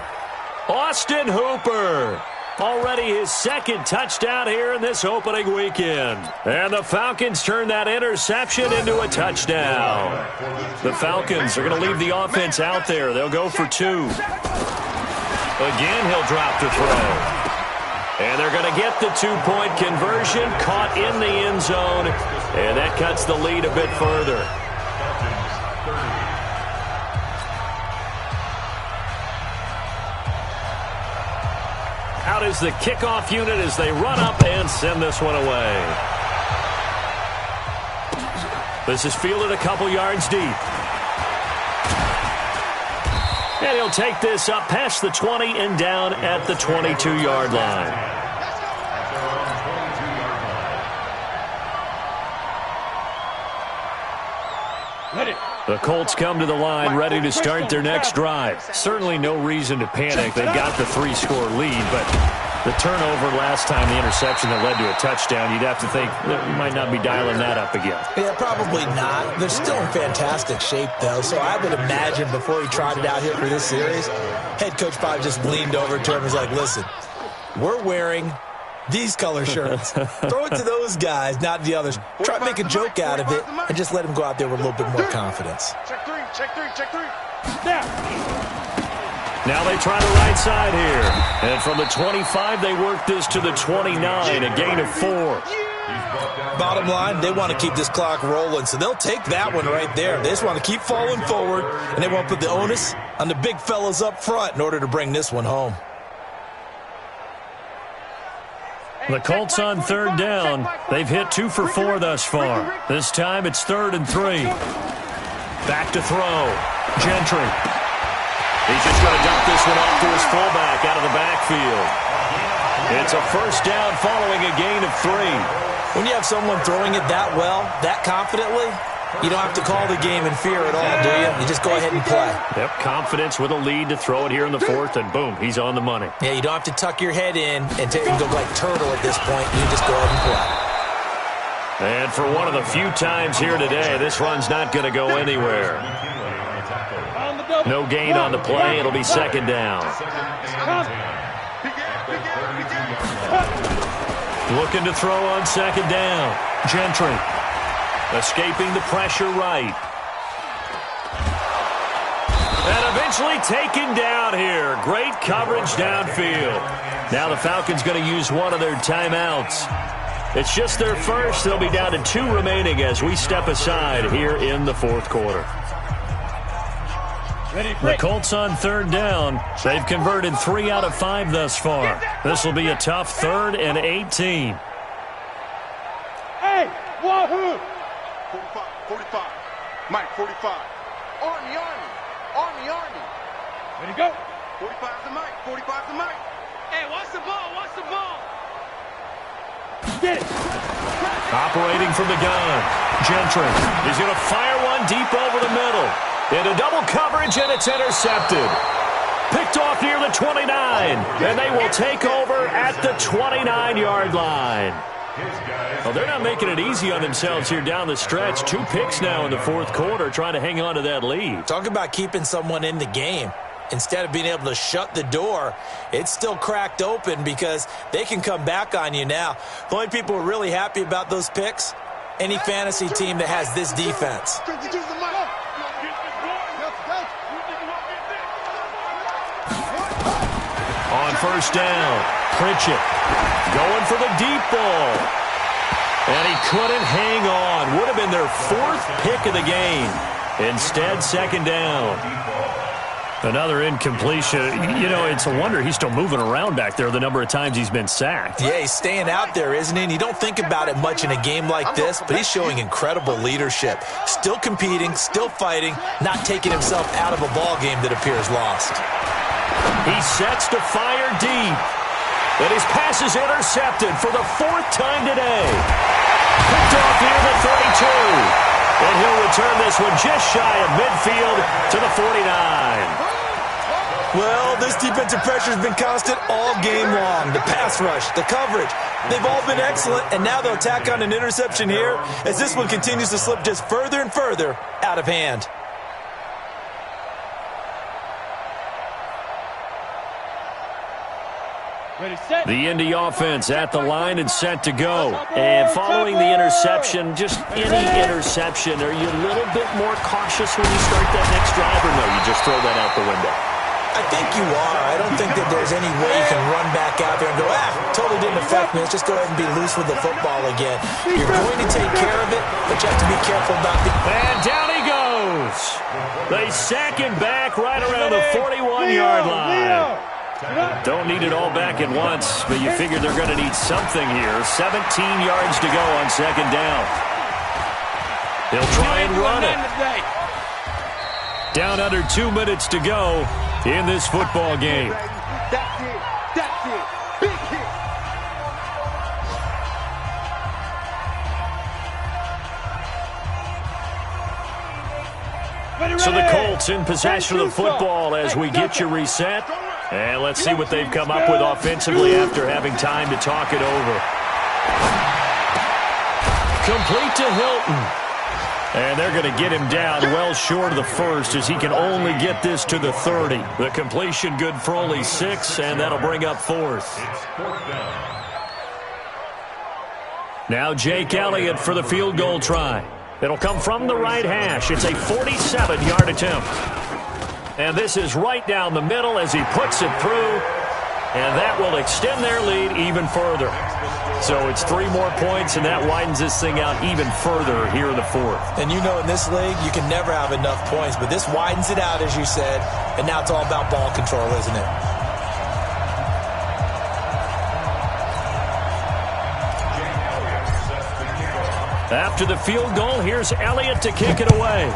Austin Hooper. Already his second touchdown here in this opening weekend. And the Falcons turn that interception into a touchdown. The Falcons are going to leave the offense out there. They'll go for 2. Again, he'll drop to throw. And they're going to get the 2-point conversion, caught in the end zone. And that cuts the lead a bit further. Out is the kickoff unit as they run up and send this one away. This is fielded a couple yards deep. And he'll take this up past the 20 and down at the 22-yard line. The Colts come to the line ready to start their next drive. Certainly no reason to panic. They've got the 3-score lead, but the turnover last time, the interception that led to a touchdown, you'd have to think that we might not be dialing that up again. Yeah, probably not. They're still in fantastic shape, though, so I would imagine before he trotted out here for this series, head coach probably just leaned over to him and was like, listen, we're wearing these color shirts. Throw it to those guys, not the others. Try to make a joke out of it and just let them go out there with a little bit more confidence. Check three. Now they try the right side here. And from the 25, they work this to the 29, a gain of 4. Bottom line, they want to keep this clock rolling, so they'll take that one right there. They just want to keep falling forward, and they want to put the onus on the big fellas up front in order to bring this one home. The Colts on third down. They've hit 2 for 4 thus far. This time it's 3rd and 3. Back to throw. Gentry. He's just going to dump this one off to his fullback out of the backfield. It's a first down following a gain of 3. When you have someone throwing it that well, that confidently, you don't have to call the game in fear at all, do you? You just go ahead and play. Yep, confidence with a lead to throw it here in the 4th, and boom, he's on the money. Yeah, you don't have to tuck your head in and go like turtle at this point. You just go ahead and play. And for one of the few times here today, this run's not going to go anywhere. No gain on the play. It'll be 2nd down. Looking to throw on 2nd down. Gentry. Escaping the pressure right. And eventually taken down here. Great coverage downfield. Now the Falcons going to use one of their timeouts. It's just their first. They'll be down to 2 remaining as we step aside here in the 4th quarter. The Colts on 3rd down. They've converted 3 out of 5 thus far. This will be a tough 3rd and 18. Hey, wahoo! 45. Mike, 45. Army. Ready to go. 45's the Mike. Hey, watch the ball. Get it. Operating from the gun. Gentry. He's going to fire one deep over the middle. Into double coverage, and it's intercepted. Picked off near the 29, and they will take over at the 29-yard line. Well, they're not making it easy on themselves here down the stretch. 2 picks now in the 4th quarter, trying to hang on to that lead. Talk about keeping someone in the game. Instead of being able to shut the door, it's still cracked open because they can come back on you now. The only people who are really happy about those picks, any fantasy team that has this defense. On first down, Pritchett going for the deep ball. And he couldn't hang on. Would have been their 4th pick of the game. Instead, 2nd down. Another incompletion. You know, it's a wonder he's still moving around back there the number of times he's been sacked. Yeah, he's staying out there, isn't he? And you don't think about it much in a game like this, but he's showing incredible leadership. Still competing, still fighting, not taking himself out of a ball game that appears lost. He sets to fire deep. And his pass is intercepted for the 4th time today. Picked off near the 32. And he'll return this one just shy of midfield to the 49. Well, this defensive pressure has been constant all game long. The pass rush, the coverage, they've all been excellent, and now they'll tack on an interception here as this one continues to slip just further and further out of hand. The Indy offense at the line and set to go. And following the interception, just any interception, are you a little bit more cautious when you start that next drive, or no, you just throw that out the window? I think you are. I don't think that there's any way you can run back out there and go, totally didn't affect me. Let's just go ahead and be loose with the football again. You're going to take care of it, but you have to be careful about the... And down he goes. They sack him back right around the 41-yard line. Don't need it all back at once, but you figure they're going to need something here. 17 yards to go on 2nd down. He'll try and run it. Down under 2 minutes to go in this football game. That's it. Big hit. So the Colts in possession of the football as we get you reset. And let's see what they've come up with offensively after having time to talk it over. Complete to Hilton. And they're going to get him down well short of the first as he can only get this to the 30. The completion good for only 6, and that'll bring up 4th. Now Jake Elliott for the field goal try. It'll come from the right hash. It's a 47-yard attempt. And this is right down the middle as he puts it through. And that will extend their lead even further. So it's 3 more points, and that widens this thing out even further here in the 4th. And you know in this league, you can never have enough points. But this widens it out, as you said. And now it's all about ball control, isn't it? After the field goal, here's Elliott to kick it away.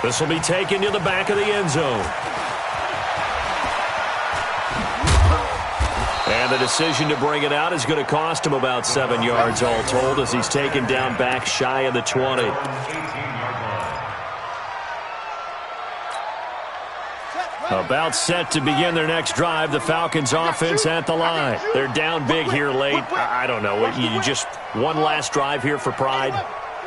This will be taken to the back of the end zone. And the decision to bring it out is going to cost him about 7 yards all told as he's taken down back shy of the 20. About set to begin their next drive. The Falcons offense at the line. They're down big here late. I don't know. You just one last drive here for pride?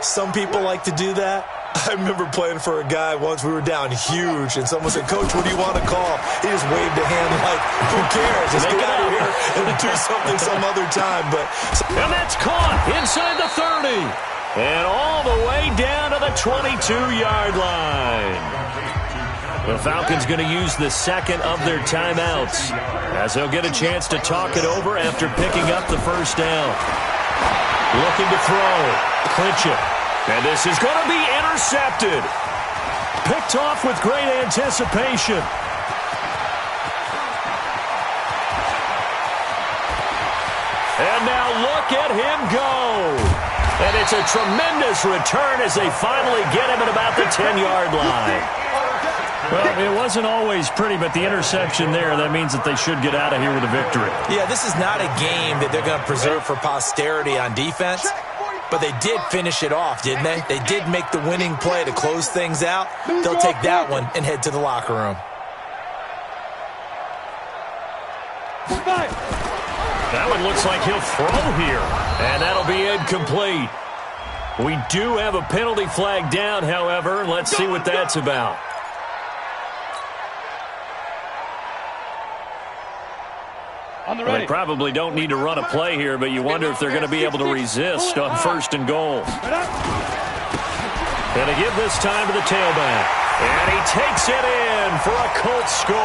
Some people like to do that. I remember playing for a guy once. We were down huge, and someone said, "Coach, what do you want to call?" He just waved a hand like, "Who cares? Just get out of here and do something some other time." And that's caught inside the 30. And all the way down to the 22-yard line. The Falcons going to use the second of their timeouts as they'll get a chance to talk it over after picking up the first down. Looking to throw. Clinch it. And this is going to be intercepted. Picked off with great anticipation. And now look at him go. And it's a tremendous return as they finally get him at about the 10-yard line. Well, it wasn't always pretty, but the interception there, that means that they should get out of here with a victory. Yeah, this is not a game that they're going to preserve for posterity on defense, but they did finish it off, didn't they? They did make the winning play to close things out. They'll take that one and head to the locker room. That one looks like he'll throw here, and that'll be incomplete. We do have a penalty flag down, however. Let's see what that's about. Well, they probably don't need to run a play here, but you wonder if they're going to be able to resist on 1st and goal. Going to give this time to the tailback. And he takes it in for a Colts score.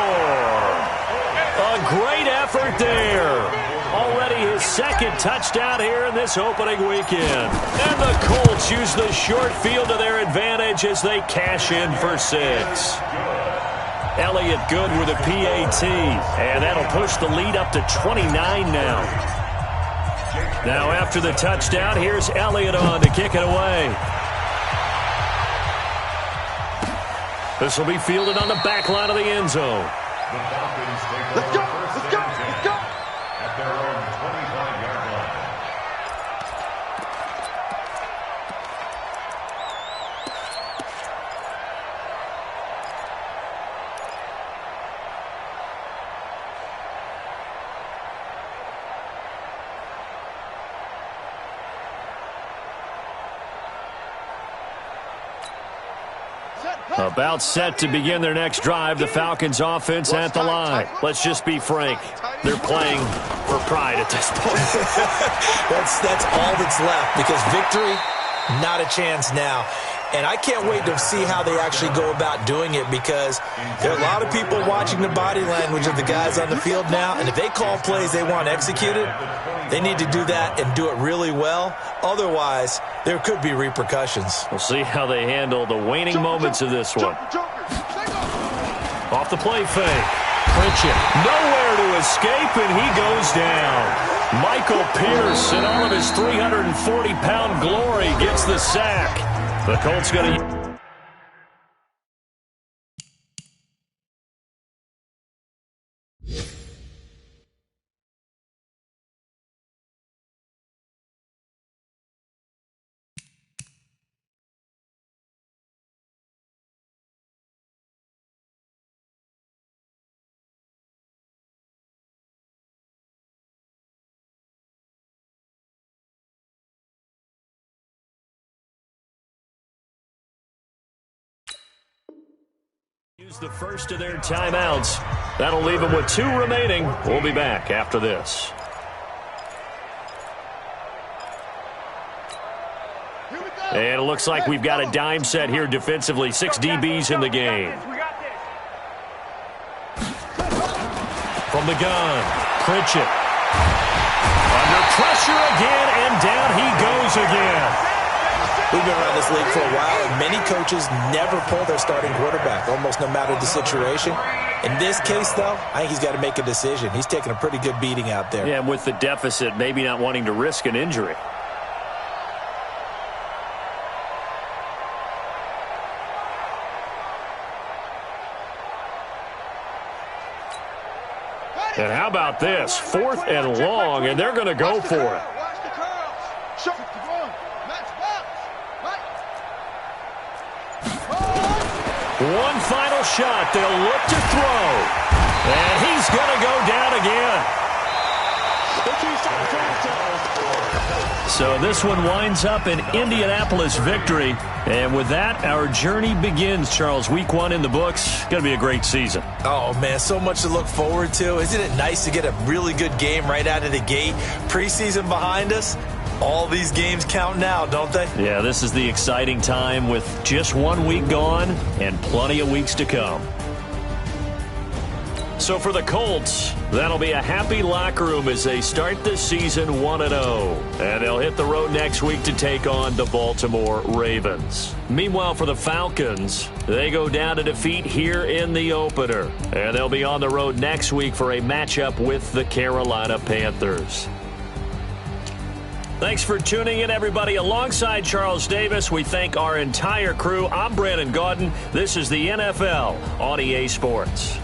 A great effort there. Already his 2nd touchdown here in this opening weekend. And the Colts use the short field to their advantage as they cash in for 6. Elliott good with a PAT, and that'll push the lead up to 29 now. Now after the touchdown, here's Elliott on to kick it away. This will be fielded on the back line of the end zone. Let's go, let's go, let's go. At their own 25-yard line. About set to begin their next drive. The Falcons offense at the line. Let's just be frank. They're playing for pride at this point. That's all that's left, because victory, not a chance now. And I can't wait to see how they actually go about doing it, because there are a lot of people watching the body language of the guys on the field now, and if they call plays they want executed, they need to do that and do it really well. Otherwise, there could be repercussions. We'll see how they handle the waning moments of this one. Off the play fake. Clinch it. Nowhere to escape, and he goes down. Michael Pierce, in all of his 340-pound glory, gets the sack. The Colts going to... The first of their timeouts. That'll leave them with 2 remaining. We'll be back after this. And it looks like we've got a dime set here defensively. 6 DBs in the game. From the gun, Pritchett. Under pressure again, and down he goes again. We've been around this league for a while, and many coaches never pull their starting quarterback, almost no matter the situation. In this case, though, I think he's got to make a decision. He's taking a pretty good beating out there. Yeah, and with the deficit, maybe not wanting to risk an injury. And how about this? 4th and long, and they're going to go for it. One final shot. They'll look to throw. And he's going to go down again. So this one winds up an Indianapolis victory. And with that, our journey begins, Charles. Week 1 in the books. Going to be a great season. Oh, man, so much to look forward to. Isn't it nice to get a really good game right out of the gate? Preseason behind us. All these games count now, don't they? Yeah, this is the exciting time with just 1 week gone and plenty of weeks to come. So for the Colts, that'll be a happy locker room as they start the season 1-0. And they'll hit the road next week to take on the Baltimore Ravens. Meanwhile, for the Falcons, they go down to defeat here in the opener. And they'll be on the road next week for a matchup with the Carolina Panthers. Thanks for tuning in, everybody. Alongside Charles Davis, we thank our entire crew. I'm Brandon Gaudin. This is the NFL on EA Sports.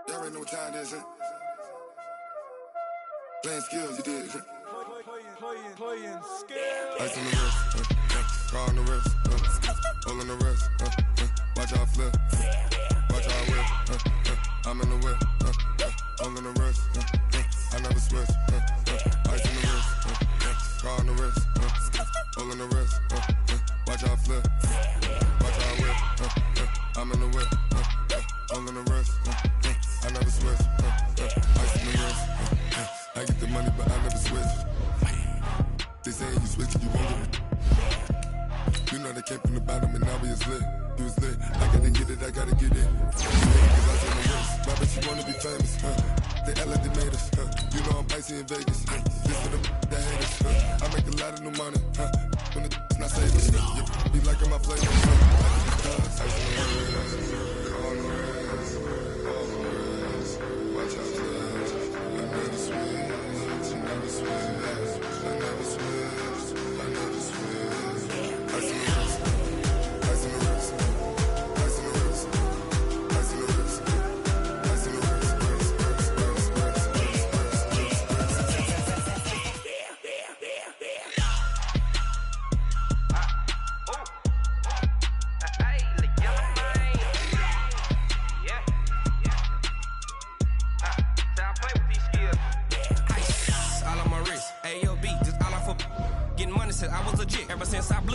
Y'all already know what time it is, huh? Playing skills, you did, huh? Playing skills. Ice on the wrist, car on the wrist, hole in the wrist, watch out flip, watch out whip, I'm in the whip, hole in the wrist, I never switch, ice on the wrist, car on the wrist, hole in the wrist, watch out flip, watch out whip, I'm in the whip, hole in the wrist, I never switch, ice on the wrist, I get the money but I never switch. They say you switch it, you won't get it. You know they came from the bottom and now we is lit. You was lit, I gotta get it, I gotta get it. Cause I turn the wrist, my bitch, you wanna be famous, They LA, they made us, You know I'm icy in Vegas, This for the that hate us, I make a lot of new money, When the not saving, You be liking my flavor, Ice on the wrist, on the wrist, on the wrist. Watch out, I never switch, I never switch. I never switch, I never switch. Ice in the wrist, ice in the wrist, ice in the wrist, ice in the wrist, ice in the wrist, I was legit ever since I blew